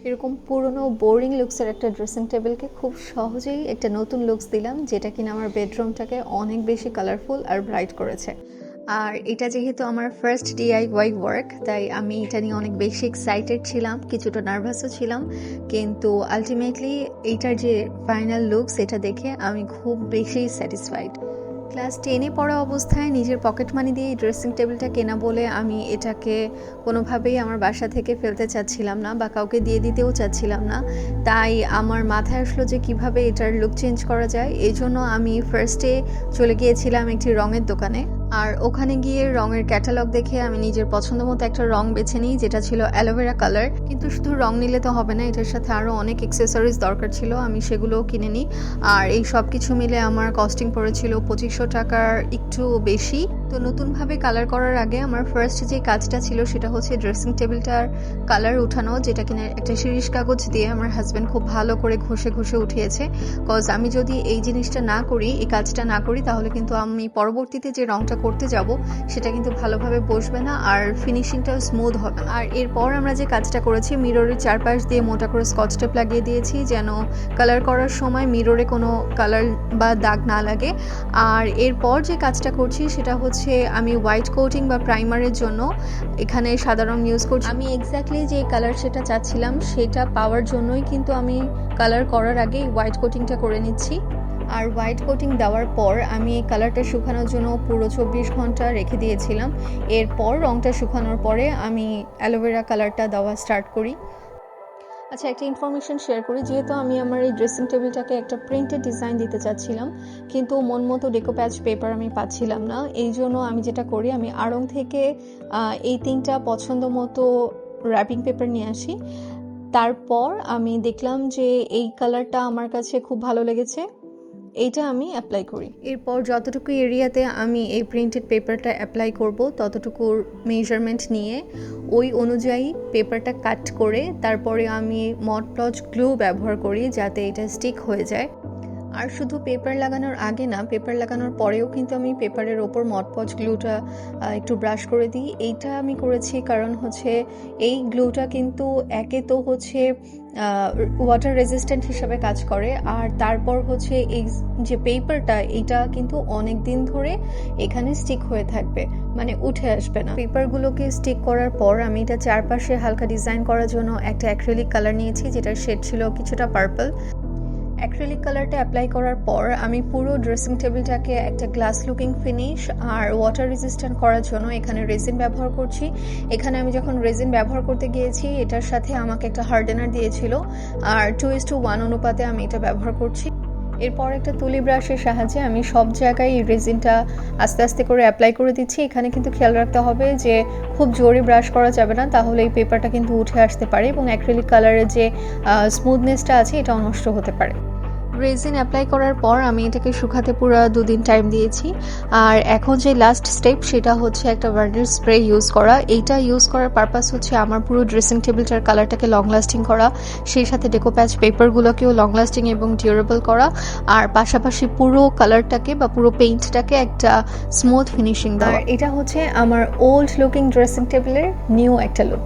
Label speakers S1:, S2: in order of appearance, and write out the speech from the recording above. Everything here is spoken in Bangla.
S1: এরকম পুরনো বোরিং লুকসের একটা ড্রেসিং টেবিলকে খুব সহজেই একটা নতুন লুকস দিলাম, যেটা কিনা আমার বেডরুমটাকে অনেক বেশি কালারফুল আর ব্রাইট করেছে। আর এটা যেহেতু আমার ফার্স্ট ডিআইওয়াই ওয়ার্ক, তাই আমি এটা নিয়ে অনেক বেশি এক্সাইটেড ছিলাম, কিছুটা নার্ভাসও ছিলাম, কিন্তু আলটিমেটলি এইটার যে ফাইনাল লুকস এটা দেখে আমি খুব বেশি স্যাটিসফাইড। ক্লাস 10-এ পড়া অবস্থায় নিজের পকেট মানি দিয়ে এই ড্রেসিং টেবিলটা কেনা বলে আমি এটাকে কোনোভাবেই আমার বাসা থেকে ফেলতে চাচ্ছিলাম না বা কাউকে দিয়ে দিতেও চাচ্ছিলাম না। তাই আমার মাথায় আসলো যে কিভাবে এটার লুক চেঞ্জ করা যায়। এই জন্য আমি ফার্স্টে চলে গিয়েছিলাম একটি রঙের দোকানে, আর ওখানে গিয়ে রঙের ক্যাটালগ দেখে আমি নিজের পছন্দ মতো একটা রং বেছে নিই, যেটা ছিল অ্যালোভেরা কালার। কিন্তু শুধু রং নিলে তো হবে না, এটার সাথে আরও অনেক অ্যাক্সেসরিজ দরকার ছিল, আমি সেগুলোও কিনে নিই। আর এই সব কিছু মিলে আমার কস্টিং পড়েছিল 2500 টাকার একটু বেশি। তো নতুনভাবে কালার করার আগে আমার ফার্স্ট যে কাজটা ছিল সেটা হচ্ছে ড্রেসিং টেবিলটার কালার উঠানো, যেটা কিনা একটা শিরিষ কাগজ দিয়ে আমার হাজব্যান্ড খুব ভালো করে ঘষে ঘষে উঠিয়েছে। কজ আমি যদি এই জিনিসটা না করি, এই কাজটা না করি, তাহলে কিন্তু আমি পরবর্তীতে যে রংটা করতে যাব সেটা কিন্তু ভালোভাবে বসবে না আর ফিনিশিংটাও স্মুথ হবে না। আর এরপর আমরা যে কাজটা করেছি, মিররের চারপাশ দিয়ে মোটা করে স্কচ টেপ লাগিয়ে দিয়েছি, যেন কালার করার সময় মিররে কোনো কালার বা দাগ না লাগে। আর এরপর যে কাজটা করছি সেটা হচ্ছে আমি হোয়াইট কোটিং বা প্রাইমারের জন্য এখানে সাদা রং ইউজ করছি। আমি এক্স্যাক্টলি যে কালার সেটা চাচ্ছিলাম সেটা পাওয়ার জন্যই কিন্তু আমি কালার করার আগে হোয়াইট কোটিংটা করে নিচ্ছি। আর হোয়াইট কোটিং দেওয়ার পর আমি এই কালারটা শুকানোর জন্য পুরো 24 ঘন্টা রেখে দিয়েছিলাম। এরপর রংটা শুকানোর পরে আমি অ্যালোভেরা কালারটা দেওয়া স্টার্ট করি। আচ্ছা, একটা ইনফরমেশন শেয়ার করি। যেহেতু আমি আমার এই ড্রেসিং টেবিলটাকে একটা প্রিন্টেড ডিজাইন দিতে চাচ্ছিলাম, কিন্তু মন মতো ডেকোপ্যাচ পেপার আমি পাচ্ছিলাম না। এই জন্য আমি যেটা করি, আমি আড়ং থেকে এই 3টা পছন্দ মতো র্যাপিং পেপার নিয়ে আসি। তারপর আমি দেখলাম যে এই কালারটা আমার কাছে খুব ভালো লেগেছে, এইটা আমি অ্যাপ্লাই করি। এরপর যতটুকু এরিয়াতে আমি এই প্রিন্টেড পেপারটা অ্যাপ্লাই করব, ততটুকুর মেজারমেন্ট নিয়ে ওই অনুযায়ী পেপারটা কাট করে তারপরে আমি মড প্লজ গ্লু ব্যবহার করি, যাতে এটা স্টিক হয়ে যায়। আর শুধু পেপার লাগানোর আগে না, পেপার লাগানোর পরেও কিন্তু আমি পেপারের ওপর মড পজ গ্লুটা একটু ব্রাশ করে দিই। এইটা আমি করেছি কারণ হচ্ছে এই গ্লুটা কিন্তু একে তো হচ্ছে ওয়াটার রেজিস্ট্যান্ট হিসাবে কাজ করে, আর তারপর হচ্ছে এই যে পেপারটা, এটা কিন্তু অনেক দিন ধরে এখানে স্টিক হয়ে থাকবে, মানে উঠে আসবে না। পেপারগুলোকে স্টিক করার পর আমি এটা চারপাশে হালকা ডিজাইন করার জন্য একটা অ্যাক্রিলিক কালার নিয়েছি, যেটার শেড ছিল কিছুটা পার্পল। অ্যাক্রিলিক কালারটা অ্যাপ্লাই করার পর আমি পুরো ড্রেসিং টেবিলটাকে একটা গ্লাস লুকিং ফিনিশ আর ওয়াটার রেজিস্ট্যান্ট করার জন্য এখানে রেজিন ব্যবহার করছি। এখানে আমি যখন রেজিন ব্যবহার করতে গিয়েছি, এটার সাথে আমাকে একটা হার্ডেনার দিয়েছিল, আর 2:1 অনুপাতে আমি এটা ব্যবহার করছি। এরপর একটা তুলি ব্রাশের সাহায্যে আমি সব জায়গায় এই রেজিনটা আস্তে আস্তে করে অ্যাপ্লাই করে দিচ্ছি। এখানে কিন্তু খেয়াল রাখতে হবে যে খুব জোরে ব্রাশ করা যাবে না, তাহলে এই পেপারটা কিন্তু উঠে আসতে পারে এবং অ্যাক্রিলিক কালারের যে স্মুথনেসটা আছে এটাও নষ্ট হতে পারে। রেজিন অ্যাপ্লাই করার পর আমি এটাকে শুকাতে পুরো 2 দিন টাইম দিয়েছি। আর এখন যে লাস্ট স্টেপ সেটা হচ্ছে একটা ভার্নিশ স্প্রে ইউজ করা। এইটা ইউজ করার পারপাস হচ্ছে আমার পুরো ড্রেসিং টেবিলটার কালারটাকে লং লাস্টিং করা, সেই সাথে ডেকোপ্যাচ পেপারগুলোকেও লং লাস্টিং এবং ডিউরেবল করা, আর পাশাপাশি পুরো কালারটাকে বা পুরো পেইন্টটাকে একটা স্মুথ ফিনিশিং দেওয়া। এটা হচ্ছে আমার ওল্ড লুকিং ড্রেসিং টেবিলের নিউ একটা লুক।